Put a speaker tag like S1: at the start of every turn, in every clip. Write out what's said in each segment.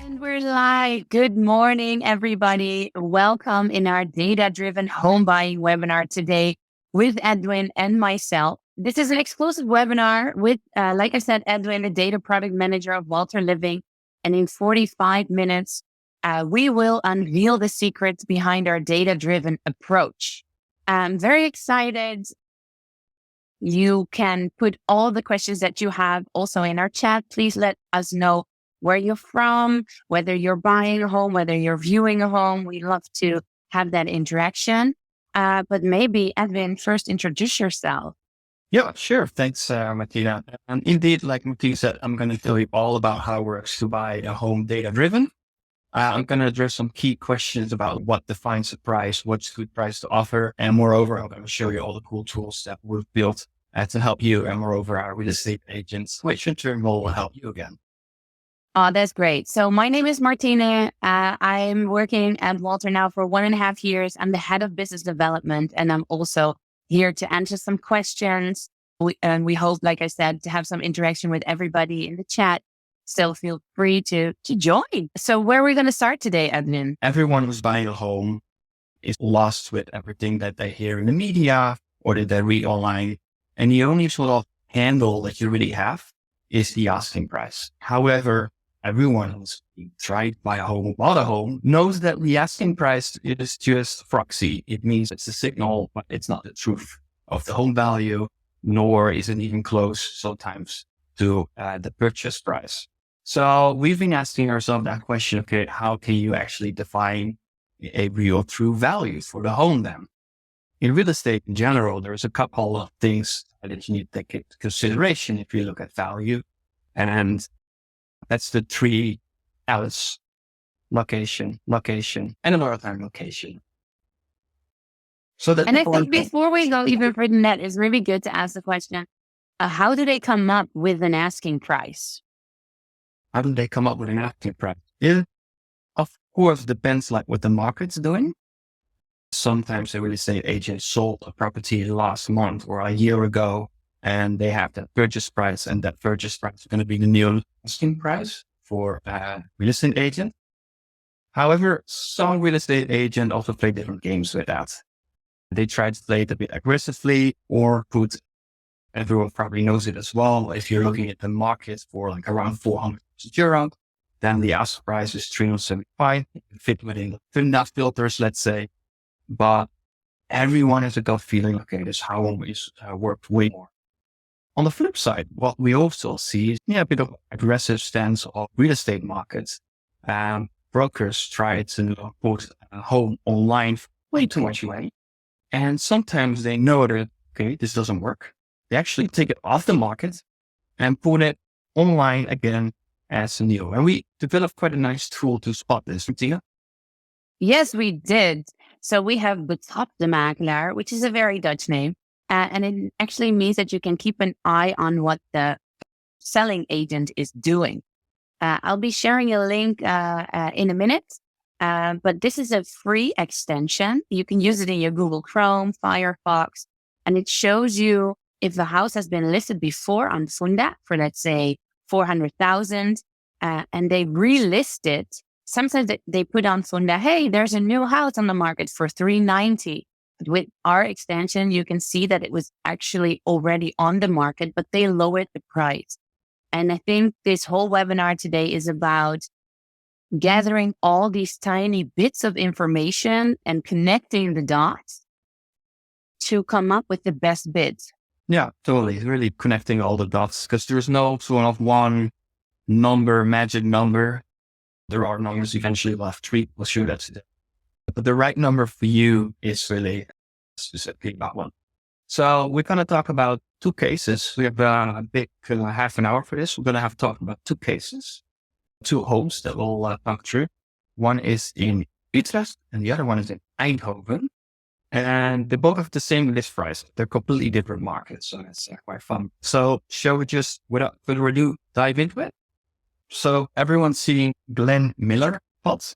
S1: And we're live. Good morning, everybody. Welcome in our data-driven home buying webinar today with Edwin and myself. This is an exclusive webinar with, like I said, Edwin, the data product manager of Walter Living. And in 45 minutes, we will unveil the secrets behind our data-driven approach. I'm very excited. You can put all the questions that you have also in our chat. Please let us know where you're from, whether you're buying a home, whether you're viewing a home. We love to have that interaction. But maybe, Edwin, first introduce yourself.
S2: Yeah, sure. Thanks, Martina. And indeed, like Martina said, I'm going to tell you all about how it works to buy a home data-driven. I'm going to address some key questions about what defines a price, what's a good price to offer. And moreover, I'm going to show you all the cool tools that we've built to help you. And moreover, our real estate agents, which in turn will help you again.
S1: Oh, that's great. So my name is Martine. I'm working at Walter now for 1.5 years. I'm the head of business development, and I'm also here to answer some questions. And we hope, like I said, to have some interaction with everybody in the chat. Still feel free to join. So where are we going to start today, Edwin?
S2: Everyone who's buying a home is lost with everything that they hear in the media or that they read online. And the only sort of handle that you really have is the asking price. However, everyone who's tried to buy a home or bought a home knows that the asking price is just proxy. It means it's a signal, but it's not the truth of the home value, nor is it even close sometimes to the purchase price. So we've been asking ourselves that question, okay, how can you actually define a real true value for the home then? In real estate in general, there's a couple of things that you need to take into consideration if you look at value. And that's the 3 L's: location, and another time location.
S1: And I think before we go even further than that, it's really good to ask the question, how do they come up with an asking price?
S2: How do they come up with an asking price? It, of course, depends like what the market's doing. Sometimes a real estate agent sold a property last month or a year ago, and they have that purchase price, and that purchase price is going to be the new asking price for a real estate agent. However, some real estate agents also play different games with that. They try to play it a bit aggressively or put, everyone probably knows it as well, if you're looking at the market for like around €400, then the ask price is 375, fit within the enough filters, let's say. But everyone has a gut feeling, okay, this home is worth way more. On the flip side, what we also see is a bit of aggressive stance of real estate markets. Brokers try to put a home online for way too much money. And sometimes they know that, okay, this doesn't work. They actually take it off the market and put it online again as new. And we developed quite a nice tool to spot this. Tia?
S1: Yes, we did. So we have Betap de Makelaar, which is a very Dutch name. And it actually means that you can keep an eye on what the selling agent is doing. I'll be sharing a link in a minute. But this is a free extension. You can use it in your Google Chrome, Firefox, and it shows you if the house has been listed before on Funda for, let's say, 400,000, and they relist it. Sometimes they put on Funda, hey, there's a new house on the market for 390. But with our extension, you can see that it was actually already on the market, but they lowered the price. And I think this whole webinar today is about gathering all these tiny bits of information and connecting the dots to come up with the best bids.
S2: Yeah, totally. It's really connecting all the dots because there's no sort of one number, magic number. There are numbers eventually. We'll have 3. We'll show that today. But the right number for you is really specifically that one. So we're going to talk about 2 cases. We have a big half an hour for this. We're going to have to talk about 2 cases, 2 homes that we'll talk through. One is in Utrecht and the other one is in Eindhoven. And they both have the same list price. They're completely different markets. So it's quite fun. So shall we just, without further ado, dive into it? So everyone's seeing Glen Miller plots.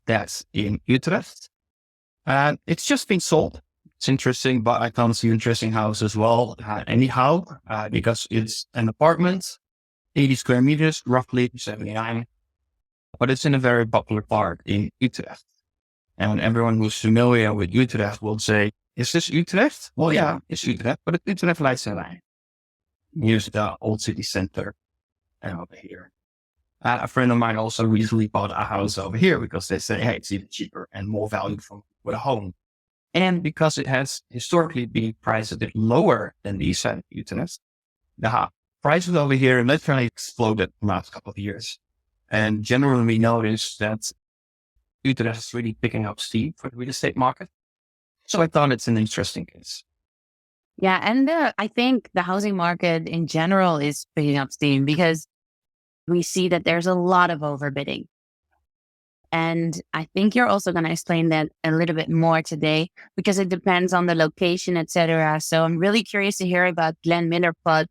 S2: That's in Utrecht. And it's just been sold. It's interesting, but I can't see interesting house as well. Anyhow, because it's an apartment, 80 square meters, roughly 79. but it's in a very popular part in Utrecht. And everyone who's familiar with Utrecht will say, is this Utrecht? Well, yeah, it's Utrecht, but it's Utrecht Leidsewijn. Here's the old city center over here. A friend of mine also recently bought a house over here because they say, hey, it's even cheaper and more value with a home. And because it has historically been priced a bit lower than the east side of Utrecht, the prices over here literally exploded the last couple of years. And generally we notice that Utrecht is really picking up steam for the real estate market. So I thought it's an interesting case.
S1: Yeah. And I think the housing market in general is picking up steam because we see that there's a lot of overbidding. And I think you're also going to explain that a little bit more today because it depends on the location, etc. So I'm really curious to hear about Glen Millerpod,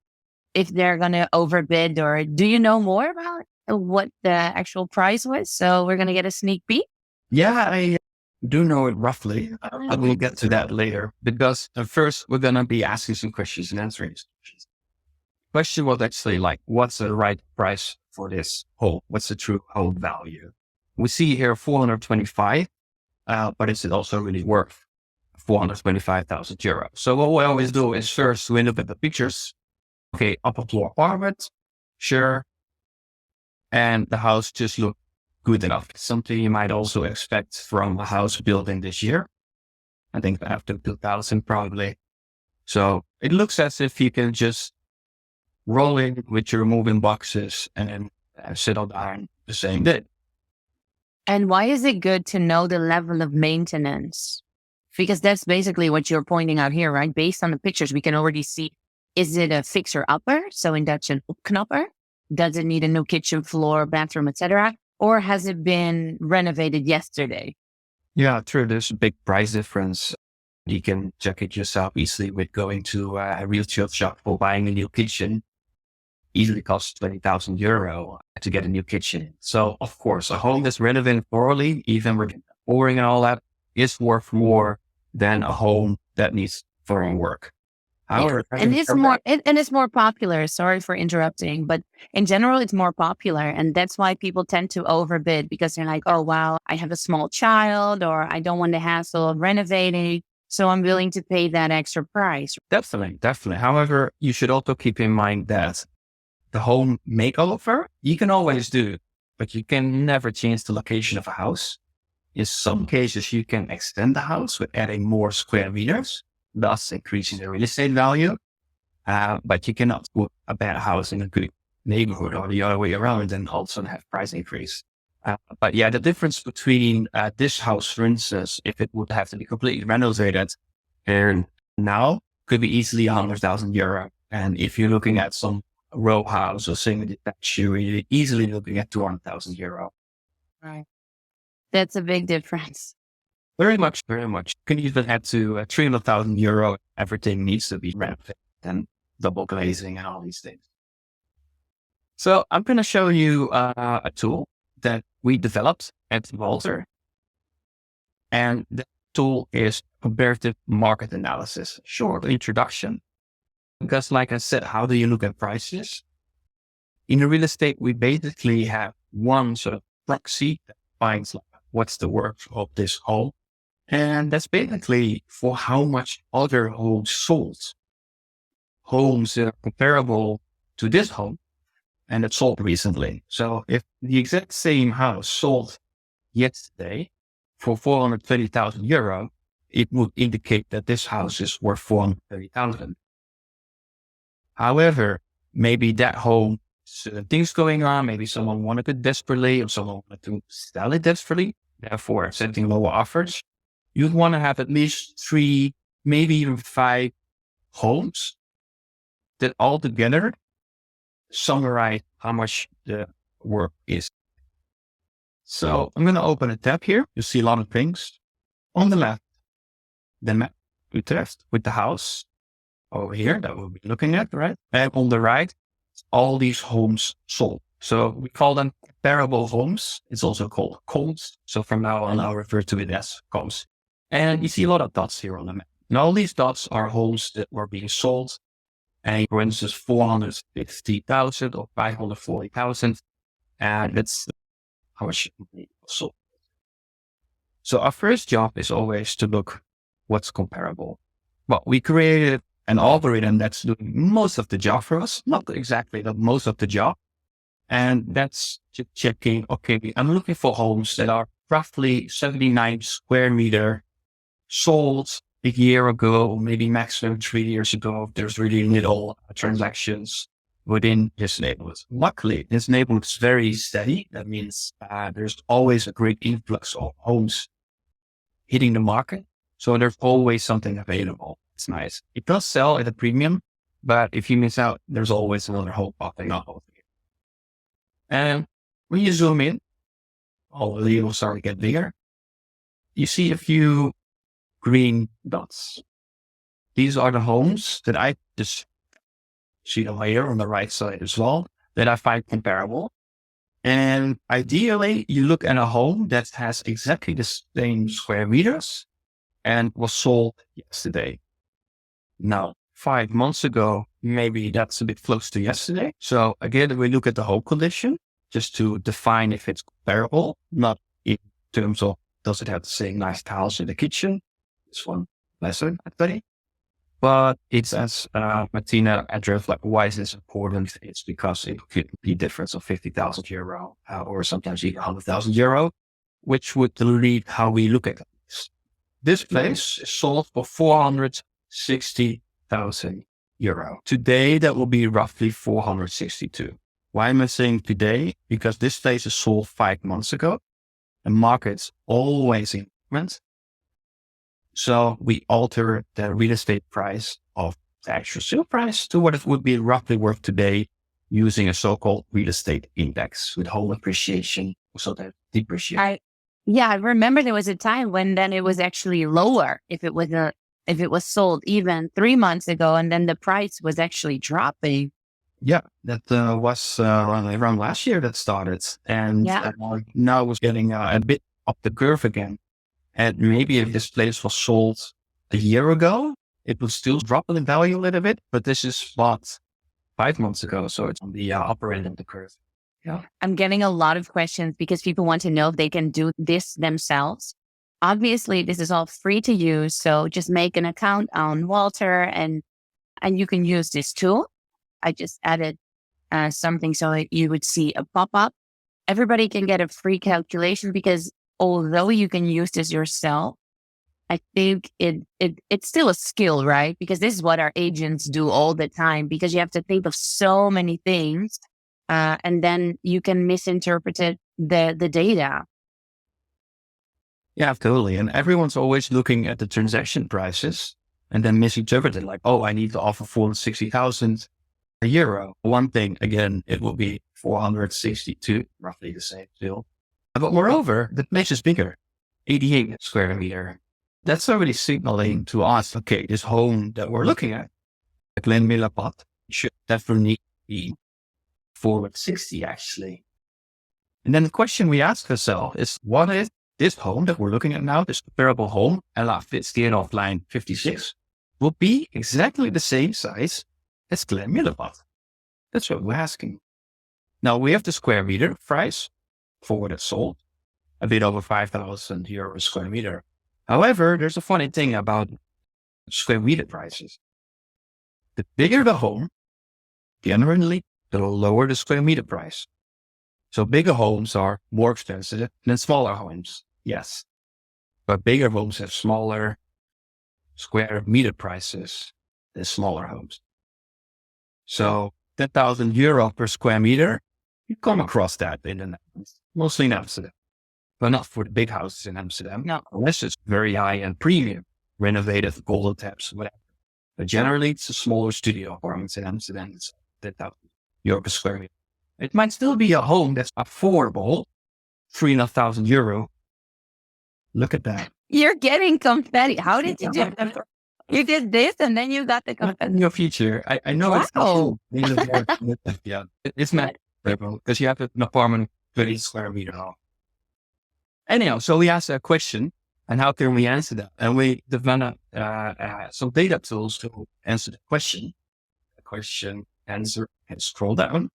S1: if they're going to overbid, or do you know more about what the actual price was? So we're going to get a sneak peek.
S2: Yeah, I do know it roughly. I will get to that later because first we're going to be asking some questions and answering some questions. Question was actually like, what's the right price for this home? What's the true home value? We see here 425, but is it also really worth 425,000 euros? So what we always do is first we look at the pictures. Okay, upper floor apartment, sure. And the house just looked good enough. It's something you might also expect from a house built in this year. I think after 2000 probably. So it looks as if you can just roll in with your moving boxes and then settle down the same day.
S1: And why is it good to know the level of maintenance? Because that's basically what you're pointing out here, right? Based on the pictures, we can already see, is it a fixer-upper? So in Dutch, an opknapper? Does it need a new kitchen, floor, bathroom, etc.? Or has it been renovated yesterday?
S2: Yeah, true. There's a big price difference. You can check it yourself easily with going to a retail shop or buying a new kitchen. Easily costs 20,000 euro to get a new kitchen. So of course, a home that's renovated thoroughly, even with flooring and all that, is worth more than a home that needs thorough work. However,
S1: and it's more popular. Sorry for interrupting, but in general, it's more popular. And that's why people tend to overbid because they're like, oh, wow, I have a small child or I don't want the hassle of renovating. So I'm willing to pay that extra price.
S2: Definitely. However, you should also keep in mind that the home makeover, you can always do, but you can never change the location of a house. In some cases, you can extend the house with adding more square meters, thus increasing the real estate value. But you cannot put a bad house in a good neighborhood or the other way around and also have price increase. But yeah, the difference between this house, for instance, if it would have to be completely renovated and now could be easily 100,000 euro. And if you're looking at some row house or single detached, you're easily looking at 200,000 euro.
S1: Right. That's a big difference.
S2: Very much. Can even add to 300,000 euro. Everything needs to be renovated and double glazing and all these things. So I'm going to show you a tool that we developed at Walter. And the tool is comparative market analysis. Short introduction. Because like I said, how do you look at prices? In real estate, we basically have one sort of proxy that finds like, what's the worth of this home. And that's basically for how much other homes sold. Homes that are comparable to this home and it sold recently. So if the exact same house sold yesterday for 430,000 euro, it would indicate that this house is worth 430,000. However, maybe that home, things going on, maybe someone wanted it desperately or someone wanted to sell it desperately, therefore accepting lower offers. You'd want to have at least 3, maybe even 5 homes that all together summarize how much the work is. So I'm going to open a tab here. You see a lot of things. On the left, the map Utrecht with the house over here that we'll be looking at, right? And on the right, all these homes sold. So we call them comparable homes. It's also called comps. So from now on, I'll refer to it as comps. And you see a lot of dots here on the map. And all these dots are homes that were being sold. And for instance, 450,000 or 540,000. And that's how much it was sold. So our first job is always to look what's comparable. Well, we created an algorithm that's doing most of the job for us, not exactly, but most of the job. And that's just checking, okay, I'm looking for homes that are roughly 79 square meter, sold a year ago, maybe maximum 3 years ago. There's really little transactions within this neighborhood. Luckily, this neighborhood is very steady. That means there's always a great influx of homes hitting the market. So there's always something available. It's nice. It does sell at a premium, but if you miss out, there's always another home popping up. And when you zoom in, all the labels start to get bigger. You see a few green dots. These are the homes that I just see them here on the right side as well, that I find comparable. And ideally, you look at a home that has exactly the same square meters and was sold yesterday. Now, 5 months ago, maybe that's a bit close to yesterday. So again, we look at the home condition just to define if it's comparable, not in terms of does it have the same nice tiles in the kitchen. This one lesson, I think. But it's as Martine and Edwin, like, why is this important? It's because it could be a difference of 50,000 euro or sometimes even 100,000 euro, which would lead how we look at this. This place is sold for 460,000 euro. Today, that will be roughly 462. Why am I saying today? Because this place is sold 5 months ago. The market's always in movement. So we alter the real estate price of the actual sale price to what it would be roughly worth today using a so-called real estate index with home appreciation, so that depreciation.
S1: I remember there was a time when then it was actually lower if it was sold even 3 months ago, and then the price was actually dropping.
S2: Yeah, that was around last year that started, and now it's getting a bit up the curve again. And maybe if this place was sold a year ago, it would still drop in value a little bit, but this is bought 5 months ago, so it's on the upper end of the curve. Yeah,
S1: I'm getting a lot of questions because people want to know if they can do this themselves. Obviously, this is all free to use, so just make an account on Walter and you can use this tool. I just added something so that you would see a pop-up. Everybody can get a free calculation because although you can use this yourself, I think it's still a skill, right? Because this is what our agents do all the time, because you have to think of so many things and then you can misinterpret the data.
S2: Yeah, totally. And everyone's always looking at the transaction prices and then misinterpret it like, oh, I need to offer 460,000 euro. One thing, again, it will be 462, roughly the same still. But moreover, the place is bigger, 88 square meter. That's already signaling to us, okay, this home that we're looking at, the Glen Miller pot, should definitely be 460 actually. And then the question we ask ourselves is, what is this home that we're looking at now, this comparable home, Ella fits the off line 56, will be exactly the same size as Glen Miller pot? That's what we're asking. Now we have the square meter price for what it's sold, a bit over 5,000 euros square meter. However, there's a funny thing about square meter prices. The bigger the home, generally, the lower the square meter price. So bigger homes are more expensive than smaller homes, yes. But bigger homes have smaller square meter prices than smaller homes. So 10,000 euro per square meter, you come across that in the Netherlands, mostly in Amsterdam, but not for the big houses in Amsterdam.
S1: No.
S2: Unless it's very high and premium, renovated, golden taps, whatever. But generally, it's a smaller studio apartments in Amsterdam. It's 10,000 euro per square meter. It might still be a home that's affordable, 3,500 euro. Look at that.
S1: You're getting confetti. How did you do that? You did this and then you got the confetti.
S2: In your future, I know it's not. Yeah, it's not because you have an apartment 30 square meter long. Anyhow, so we asked a question, and how can we answer that? And we developed some data tools to answer the question. The question answer and scroll down.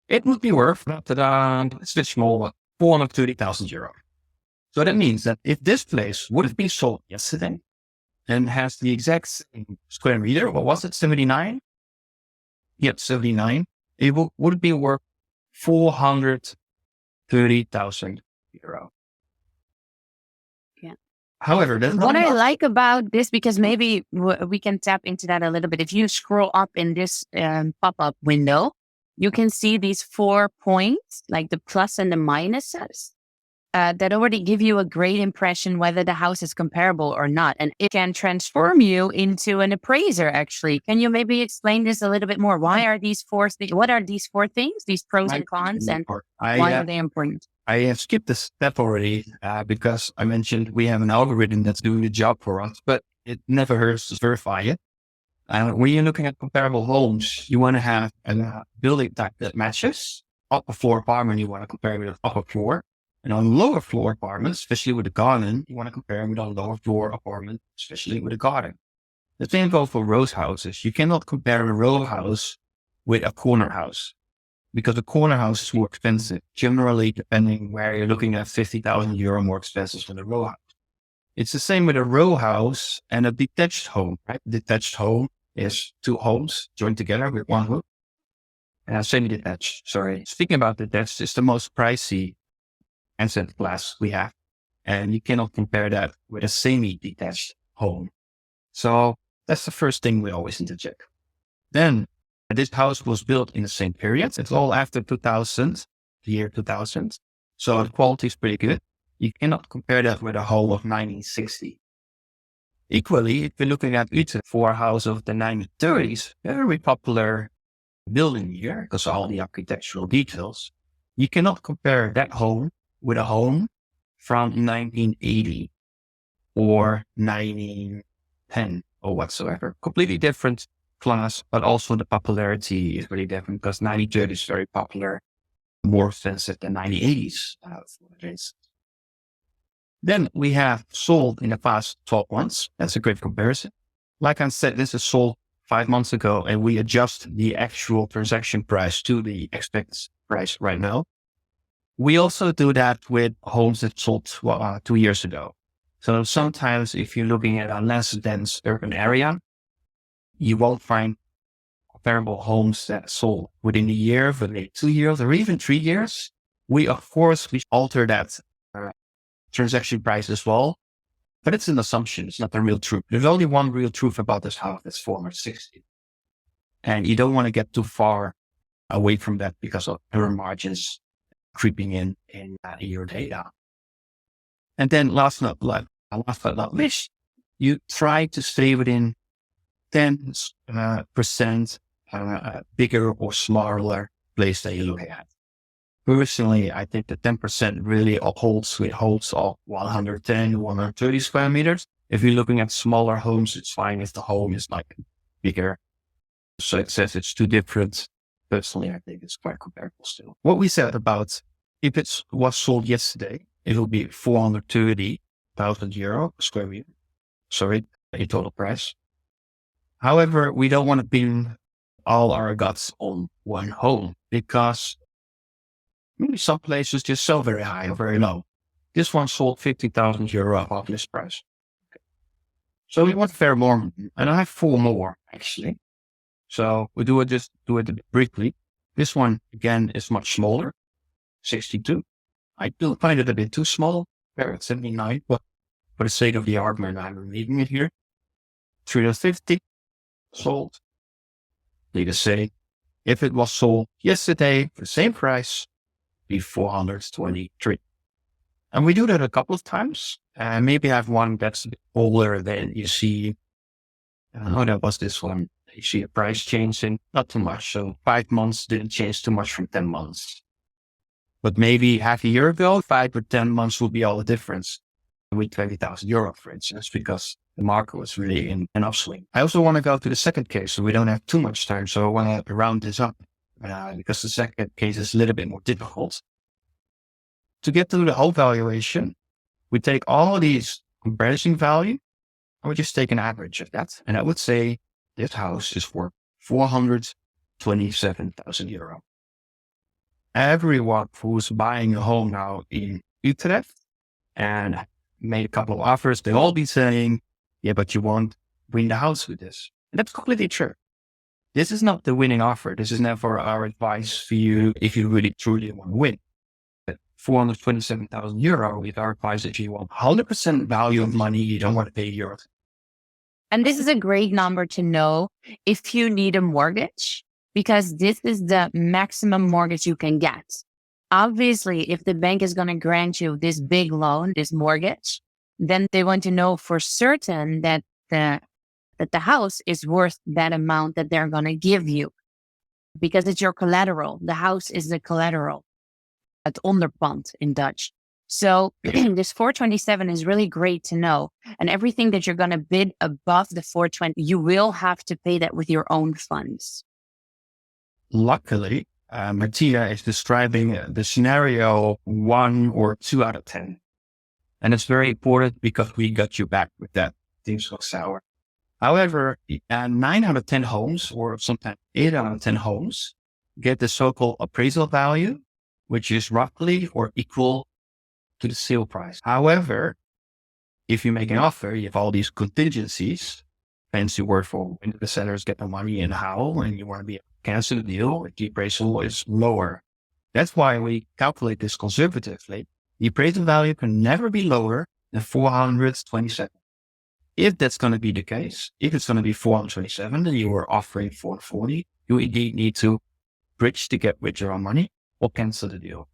S2: It would be worth it's a small one. €430,000. So that means that if this place would have been sold yesterday and has the exact same square meter, what was it, 79? Yep, 79. It would be worth €430,000.
S1: Yeah.
S2: However, that's not
S1: What I
S2: enough.
S1: like about this, because maybe we can tap into that a little bit. If you scroll up in this pop-up window, you can see these 4 points, like the plus and the minuses, that already give you a great impression whether the house is comparable or not. And it can transform you into an appraiser, actually. Can you maybe explain this a little bit more? Why are these what are these 4 things, these pros and cons, and why are they important?
S2: I have skipped this step already because I mentioned we have an algorithm that's doing the job for us, but it never hurts to verify it. When you're looking at comparable homes, you want to have a building type that matches. Upper floor apartment, you want to compare with an upper floor. And on lower floor apartments, especially with a garden, you want to compare with a lower floor apartment, especially with a garden. The same goes for row houses. You cannot compare a row house with a corner house because a corner house is more expensive. Generally, depending where you're looking at, €50,000 more expensive than a row house. It's the same with a row house and a detached home, right? Detached home is 2 homes joined together with 1 roof. Semi-detached, sorry. Speaking about detached, it's the most pricey asset class we have. And you cannot compare that with a semi-detached home. So that's the first thing we always need to check. Then this house was built in the same period. It's all after 2000, the year 2000. So the quality is pretty good. You cannot compare that with a home of 1960. Equally, if you're looking at Utrecht for a house of the 1930s, very popular building year because of all the architectural details, you cannot compare that home with a home from 1980 or 1910 or whatsoever. Completely different class, but also the popularity is really different because 1930 is very popular, more expensive than 1980s. Then we have sold in the past 12 months. That's a great comparison. Like I said, this is sold 5 months ago and we adjust the actual transaction price to the expected price right now. We also do that with homes that sold 2 years ago. So sometimes if you're looking at a less dense urban area, you won't find comparable homes that sold within a year, within 2 years, or even 3 years. We alter that transaction price as well, but it's an assumption. It's not the real truth. There's only one real truth about this house. That's 460. And you don't want to get too far away from that because of error margins creeping in your data. And then last but not least, you try to stay within 10% bigger or smaller place that you look at. Personally, I think the 10% really holds of 110, 130 square meters. If you're looking at smaller homes, it's fine if the home is like bigger. So it says it's too different. Personally, I think it's quite comparable still. What we said about if it was sold yesterday, it will be €430,000 per square meter. Sorry, a total price. However, we don't want to pin all our guts on one home because maybe some places just sell very high or very low. This one sold €50,000 above this price. Okay. So we want fair more, and I have 4 more actually. So we do it briefly. This one again is much smaller, 62. I do find it a bit too small. There at 79, but for the sake of the argument, I'm leaving it here. 350 sold. Need to say, if it was sold yesterday for the same price, be 423. And we do that a couple of times. Maybe I have one that's a bit older than you see. That was this one. You see a price change in not too much. So 5 months didn't change too much from 10 months. But maybe half a year ago, 5 or 10 months will be all the difference with €20,000, for instance, because the market was really in an upswing. I also want to go to the second case, so we don't have too much time. So I want to round this up because the second case is a little bit more difficult. To get to the whole valuation, we take all of these comparison value and we just take an average of that. And I would say this house is worth €427,000. everyone who's buying a home now in Utrecht and made a couple of offers, they'll all be saying, yeah, but you won't win the house with this. And that's completely true. This is not the winning offer. This is never our advice for you if you really truly want to win. But €427,000 is our advice if you want 100% value of money, you don't want to pay euros.
S1: And this is a great number to know if you need a mortgage, because this is the maximum mortgage you can get. Obviously, if the bank is going to grant you this big loan, this mortgage, then they want to know for certain that the house is worth that amount that they're going to give you, because it's your collateral. The house is the collateral, het onderpand in Dutch. So this 427 is really great to know. And everything that you're going to bid above the 420, you will have to pay that with your own funds.
S2: Luckily, Martina is describing the scenario 1 or 2 out of 10. And it's very important because we got you back with that. Things go sour. However, 9 out of 10 homes, or sometimes 8 out of 10 homes, get the so-called appraisal value, which is roughly or equal to the sale price. However, if you make an offer, you have all these contingencies, fancy word for when the sellers get the money and how, and you want to be cancel the deal, the appraisal is lower. That's why we calculate this conservatively. The appraisal value can never be lower than 427. If that's going to be the case, if it's going to be 427 and you are offering 440, you indeed need to bridge to get withdraw money or cancel the deal.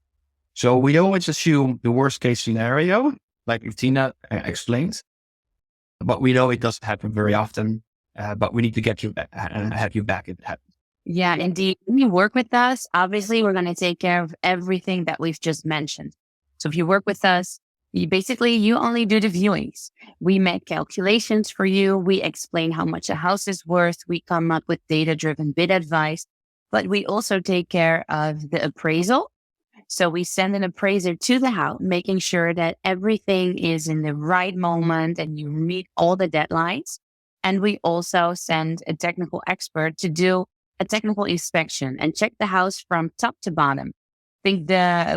S2: So we always assume the worst case scenario, like Tina explained, but we know it doesn't happen very often, but we need to get you back and have you back if it happens.
S1: Yeah, indeed. When you work with us, obviously we're going to take care of everything that we've just mentioned. So if you work with us, you only do the viewings. We make calculations for you. We explain how much a house is worth. We come up with data-driven bid advice, but we also take care of the appraisal. So we send an appraiser to the house, making sure that everything is in the right moment and you meet all the deadlines. And we also send a technical expert to do a technical inspection and check the house from top to bottom. I think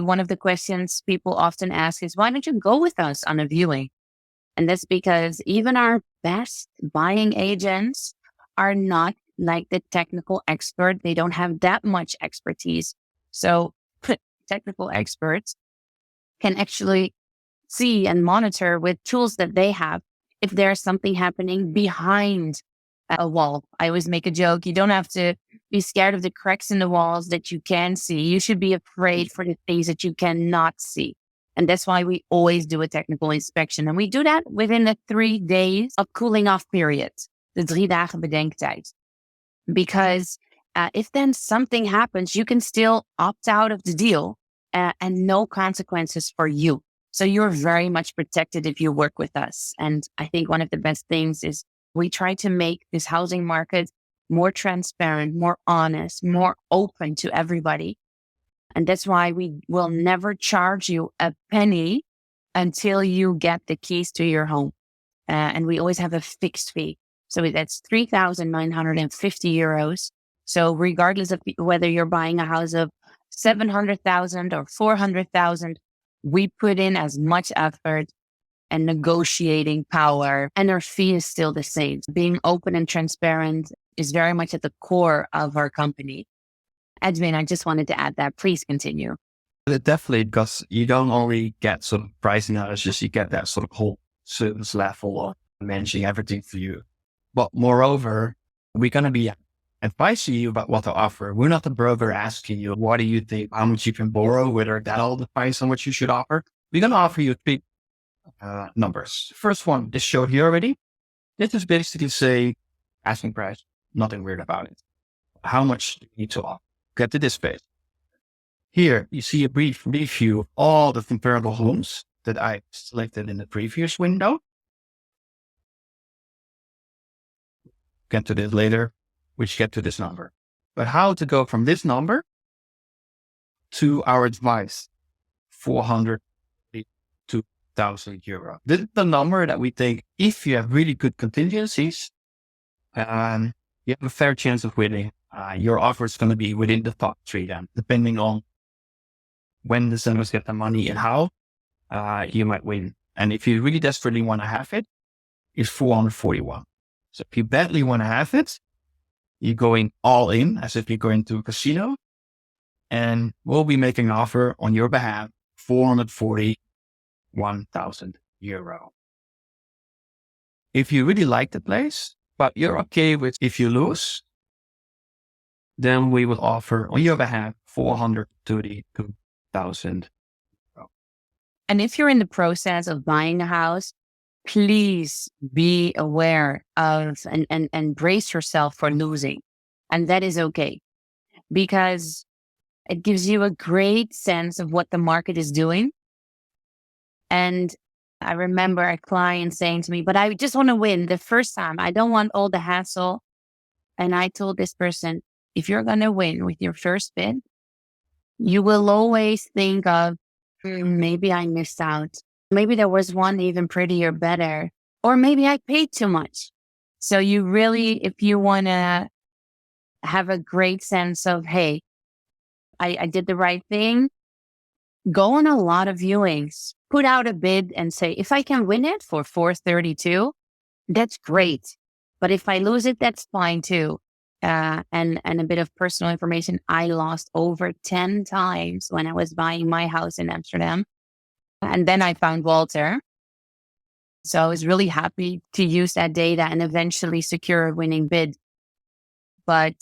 S1: one of the questions people often ask is, why don't you go with us on a viewing? And that's because even our best buying agents are not like the technical expert. They don't have that much expertise. So technical experts can actually see and monitor with tools that they have if there's something happening behind a wall. I always make a joke. You don't have to be scared of the cracks in the walls that you can see. You should be afraid for the things that you cannot see. And that's why we always do a technical inspection. And we do that within the 3 days of cooling off period, the 3 dagen bedenktijd. Because if then something happens, you can still opt out of the deal and no consequences for you. So you're very much protected if you work with us. And I think one of the best things is we try to make this housing market more transparent, more honest, more open to everybody. And that's why we will never charge you a penny until you get the keys to your home. And we always have a fixed fee. So that's €3,950. So regardless of whether you're buying a house of 700,000 or 400,000, we put in as much effort and negotiating power, and our fee is still the same. Being open and transparent is very much at the core of our company. Edwin, I just wanted to add that. Please continue.
S2: Definitely, because you don't only get sort of price analysis, you get that sort of whole service level of managing everything for you. But moreover, we're going to be advising you about what to offer. We're not the broker asking you, what do you think, how much you can borrow, whether that'll advise on what you should offer. We're going to offer you 3 numbers. First one is showed here already. This is basically say asking price, nothing weird about it. How much do you need to offer? Get to this page. Here, you see a brief review of all the comparable homes that I selected in the previous window. Get to this later, which get to this number. But how to go from this number to our advice, €482,000. This is the number that we think if you have really good contingencies, you have a fair chance of winning. Your offer is going to be within the top 3 then, depending on when the sellers get the money and how, you might win. And if you really desperately want to have it, it's 441. So if you badly want to have it, you're going all in as if you're going to a casino, and we'll be making an offer on your behalf, 441,000 euro. If you really like the place, but you're okay with if you lose, then we will offer on your behalf 432,000.
S1: And if you're in the process of buying a house, please be aware of and brace yourself for losing. And that is okay, because it gives you a great sense of what the market is doing. And I remember a client saying to me, but I just want to win the first time. I don't want all the hassle. And I told this person, if you're going to win with your first bid, you will always think of, maybe I missed out. Maybe there was one even prettier, better, or maybe I paid too much. So you really, if you want to have a great sense of, hey, I did the right thing, go on a lot of viewings, put out a bid and say, if I can win it for 432, that's great. But if I lose it, that's fine too. And a bit of personal information, I lost over 10 times when I was buying my house in Amsterdam. And then I found Walter. So I was really happy to use that data and eventually secure a winning bid. But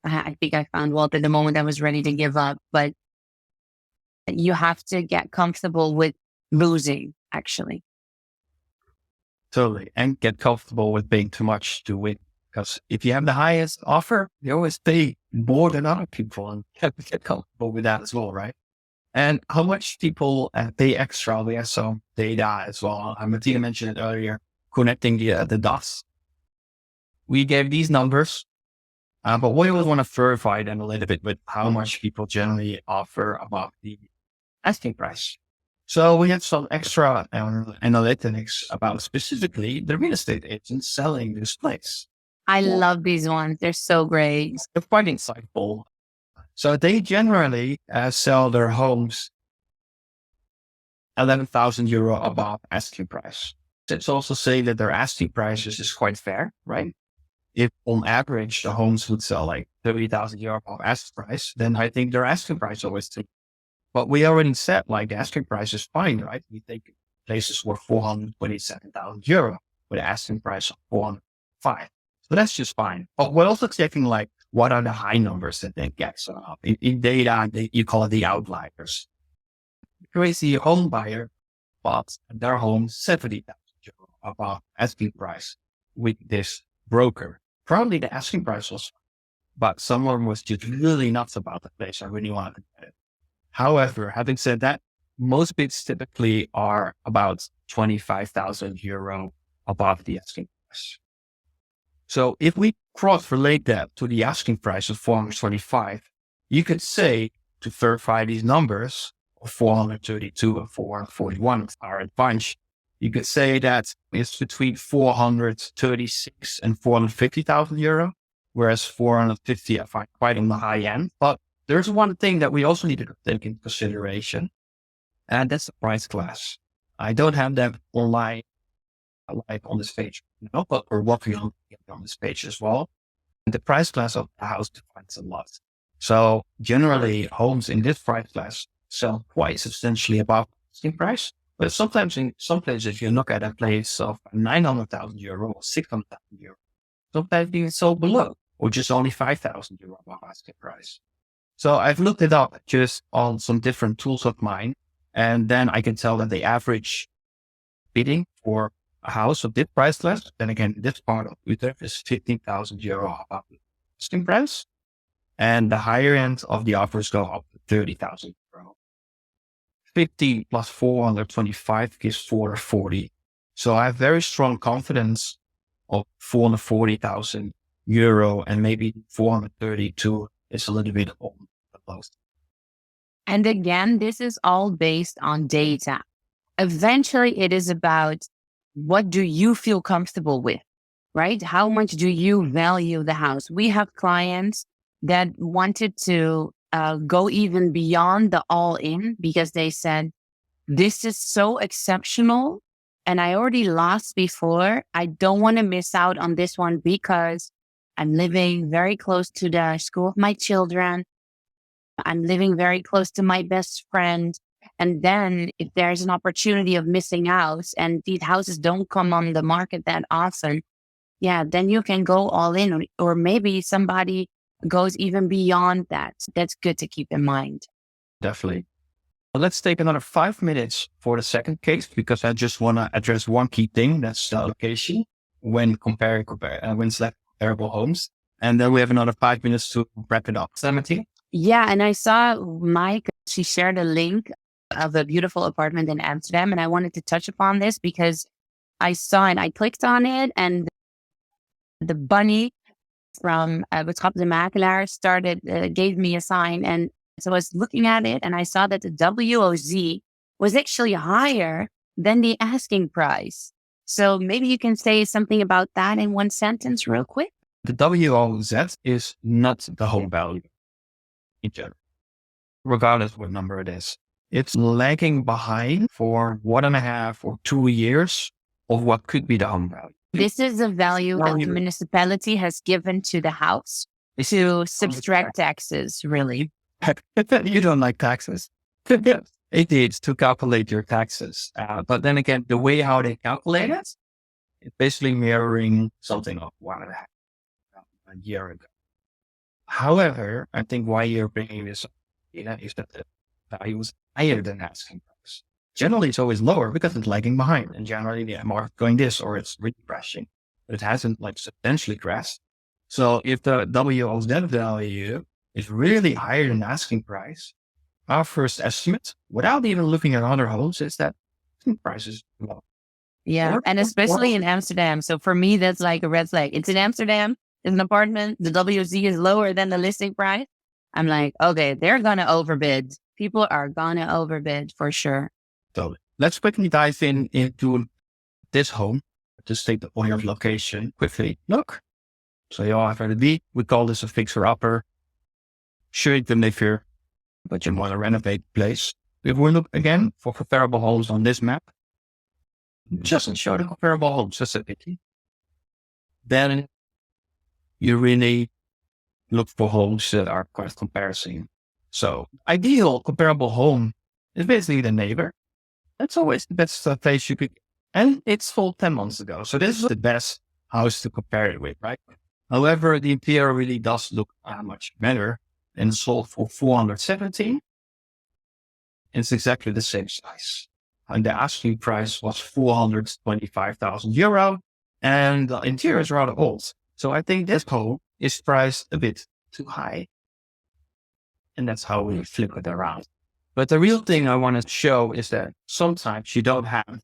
S1: I think I found Walter the moment I was ready to give up. But you have to get comfortable with losing, actually.
S2: Totally. And get comfortable with paying too much to win. Because if you have the highest offer, you always pay more than other people, and you have to get comfortable with that as well, right? And how much people pay extra, we have some data as well. Martine mentioned it earlier, connecting the dots. We gave these numbers, but we always want to verify them a little bit with how much people generally offer above the asking price. So we have some extra analytics about specifically the real estate agents selling this place.
S1: I love these ones. They're so great.
S2: They're quite insightful. So they generally sell their homes 11,000 euro above asking price. It's also saying that their asking prices is quite fair, right? If on average the homes would sell like 30,000 euro above asking price, then I think their asking price always too. But we already said like the asking price is fine, right? We think places worth 427,000 euro with an asking price of 405. So that's just fine. But we're also checking like, what are the high numbers that they get? So in data, you call it the outliers. Crazy home buyer bought their home 70,000 euro above asking price with this broker. Probably the asking price was, but someone was just really nuts about the place. I really wanted to get it. However, having said that, most bids typically are about 25,000 euro above the asking price. So if we cross-relate that to the asking price of 425, you could say, to verify these numbers of 432 and 441 are a bunch, you could say that it's between 436 and 450,000 euro, whereas 450 I find quite on the high end. But there's one thing that we also need to take into consideration, and that's the price class. I don't have that online like on this page, but we're working on this page as well. And the price class of the house defines a lot. So generally homes in this price class sell quite substantially above asking price. But sometimes in some places, you look at a place of 900,000 euro or 600,000 euro. Sometimes even so below, or just only 5,000 euro above asking price. So I've looked it up just on some different tools of mine. And then I can tell that the average bidding for a house of this price class, then again, this part of Utrecht is 15,000 euro above the asking price. And the higher end of the offers go up to 30,000 euro. 50 plus 425 gives 440. So I have very strong confidence of 440,000 euro, and maybe 432 is a little bit on the low.
S1: And again, this is all based on data. Eventually, it is about, what do you feel comfortable with, right? How much do you value the house? We have clients that wanted to go even beyond the all in because they said, this is so exceptional and I already lost before. I don't want to miss out on this one because I'm living very close to the school of my children. I'm living very close to my best friend. And then if there's an opportunity of missing out and these houses don't come on the market that often, yeah, then you can go all in, or maybe somebody goes even beyond that. That's good to keep in mind.
S2: Definitely. Well, let's take another 5 minutes for the second case, because I just want to address one key thing. That's the allocation when when selecting comparable homes. And then we have another 5 minutes to wrap it up. Samantha?
S1: Yeah. And I saw Mike, she shared a link of a beautiful apartment in Amsterdam. And I wanted to touch upon this because I saw it, I clicked on it, and the bunny from Betrap de Makelaar gave me a sign. And so I was looking at it and I saw that the WOZ was actually higher than the asking price. So maybe you can say something about that in one sentence real quick.
S2: The WOZ is not the home value in general, regardless of what number it is. It's lagging behind for 1.5 or 2 years of what could be the home value.
S1: This is the value that the municipality has given to the house to subtract taxes, really.
S2: You don't like taxes. It is to calculate your taxes. But then again, the way how they calculate it, it's basically mirroring something of 1.5 a year ago. However, I think why you're bringing this up is that the value is higher than asking price. Generally, it's always lower because it's lagging behind. And generally, the market going this, or it's really crashing. But it hasn't substantially crashed. So if the WOZ value is really higher than asking price, our first estimate, without even looking at other homes, is that price is low.
S1: Yeah, and especially in Amsterdam. So for me, that's like a red flag. It's in Amsterdam, it's an apartment, the WZ is lower than the listing price. I'm like, okay, they're going to overbid. People are going to overbid for sure.
S2: So let's quickly dive into this home. Just take the point of location quickly. Look. So you all have heard of it. We call this a fixer-upper. Sure, you can live here, but you want to renovate the place. If we look again for comparable homes on this map, just show the comparable homes specifically. Then you really look for homes that are quite comparison. So ideal comparable home is basically the neighbor. That's always the best place you could, and it's sold 10 months ago. So this is the best house to compare it with, right? However, the interior really does look much better and sold for 417. It's exactly the same size. And the asking price was 425,000 euro, and the interior is rather old. So I think this home is priced a bit too high. And that's how we flip it around. But the real thing I want to show is that sometimes you don't have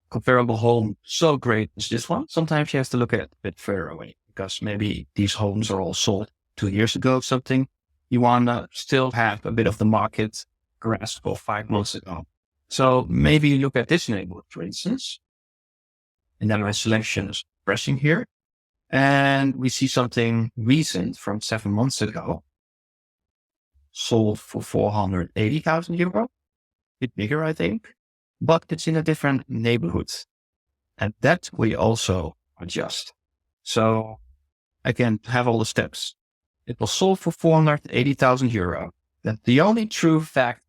S2: comparable home so great as this one. Sometimes you have to look at it a bit further away because maybe these homes are all sold 2 years ago or something. You want to still have a bit of the market grasp of 5 months ago. So maybe you look at this neighborhood, for instance, and then my selection is pressing here. And we see something recent from 7 months ago, sold for 480,000 euro. A bit bigger, I think, but it's in a different neighborhood. And that we also adjust. So again, have all the steps. It was sold for 480,000 euro. That's the only true fact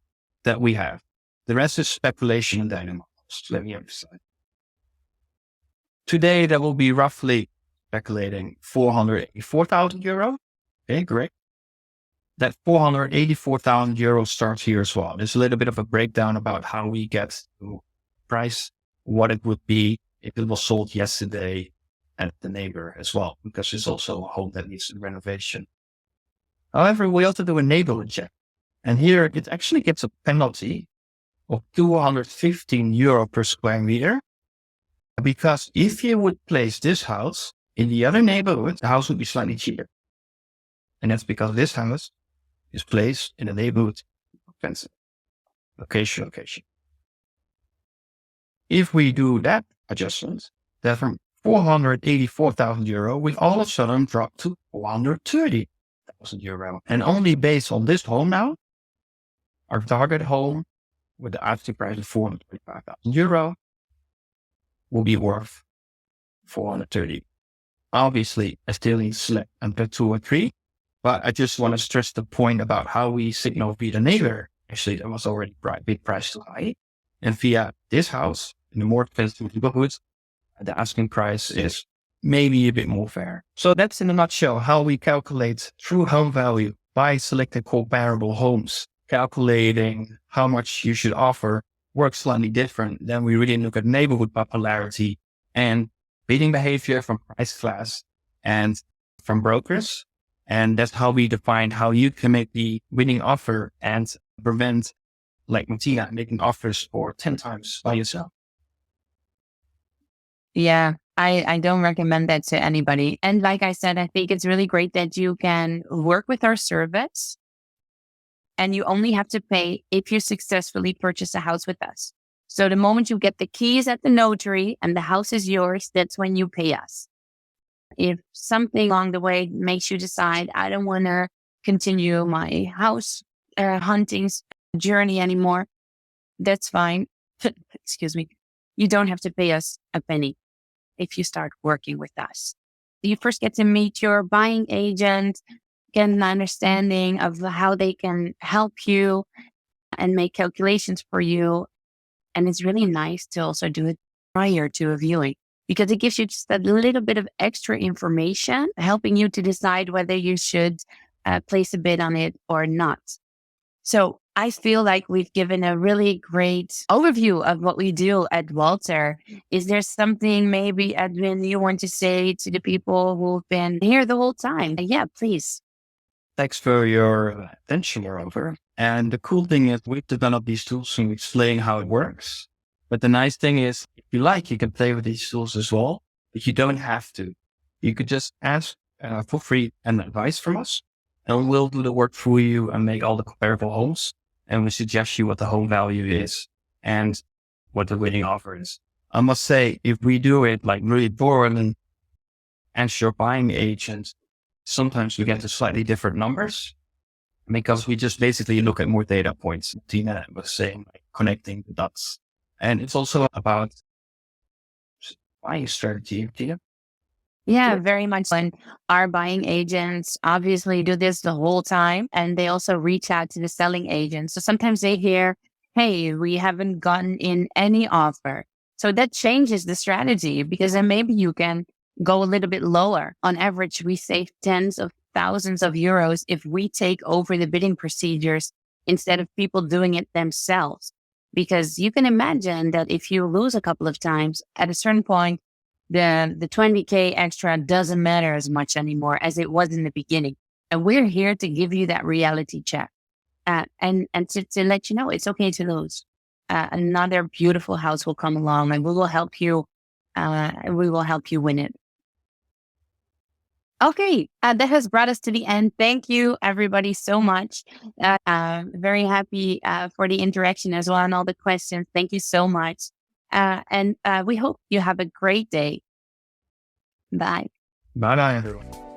S2: that we have. The rest is speculation and dynamics. Let me emphasize. Today, that will be roughly speculating 484,000 euro. Okay, great. That 484,000 euro starts here as well. There's a little bit of a breakdown about how we get to price, what it would be if it was sold yesterday at the neighbor as well, because it's also a home that needs renovation. However, we also do a neighborhood check. And here it actually gets a penalty of 215 euro per square meter. Because if you would place this house in the other neighborhood, the house would be slightly cheaper. And that's because this house is placed in a neighborhood offensive. Location. If we do that adjustment, then from 484,000 euro, we all of a sudden drop to 430,000 €25,000. And only based on this home now, our target home with the asking price of €425,000 will be worth 430. Obviously, I still need to select under 2 or 3, but I just want to stress the point about how we signal via the neighbor. Actually, that was already big price too high. And via this house, in the more expensive neighborhood, the asking price is maybe a bit more fair. So that's in a nutshell how we calculate true home value by selecting comparable homes. Calculating how much you should offer works slightly different. Then we really look at neighborhood popularity and bidding behavior from price class and from brokers. And that's how we define how you can make the winning offer and prevent, like Martina, making offers for 10 times by yourself.
S1: Yeah, I don't recommend that to anybody. And like I said, I think it's really great that you can work with our service and you only have to pay if you successfully purchase a house with us. So the moment you get the keys at the notary and the house is yours, that's when you pay us. If something along the way makes you decide, I don't want to continue my house hunting journey anymore, that's fine. Excuse me. You don't have to pay us a penny if you start working with us. You first get to meet your buying agent, get an understanding of how they can help you and make calculations for you. And it's really nice to also do it prior to a viewing because it gives you just a little bit of extra information, helping you to decide whether you should place a bid on it or not. So I feel like we've given a really great overview of what we do at Walter. Is there something maybe, Edwin, you want to say to the people who've been here the whole time? Yeah, please.
S2: Thanks for your attention, moreover. And the cool thing is we've developed these tools and explain how it works. But the nice thing is, if you like, you can play with these tools as well, but you don't have to. You could just ask for free and advice from us, and we'll do the work for you and make all the comparable homes. And we suggest you what the home value is and what the winning offer is. I must say, if we do it like really boring and your buying agent, sometimes we get to slightly different numbers because we just basically look at more data points. Tina was saying, like connecting the dots. And it's also about buying strategy, Tina.
S1: Yeah, very much. And our buying agents obviously do this the whole time. And they also reach out to the selling agents. So sometimes they hear, hey, we haven't gotten in any offer. So that changes the strategy because then maybe you can go a little bit lower. On average, we save tens of thousands of euros if we take over the bidding procedures instead of people doing it themselves. Because you can imagine that if you lose a couple of times, at a certain point, the 20K extra doesn't matter as much anymore as it was in the beginning. And we're here to give you that reality check and to let you know it's okay to lose. Another beautiful house will come along and we will help you. We will help you win it. Okay, that has brought us to the end. Thank you, everybody, so much. Very happy for the interaction as well and all the questions. Thank you so much. And we hope you have a great day. Bye.
S2: Bye-bye, everyone.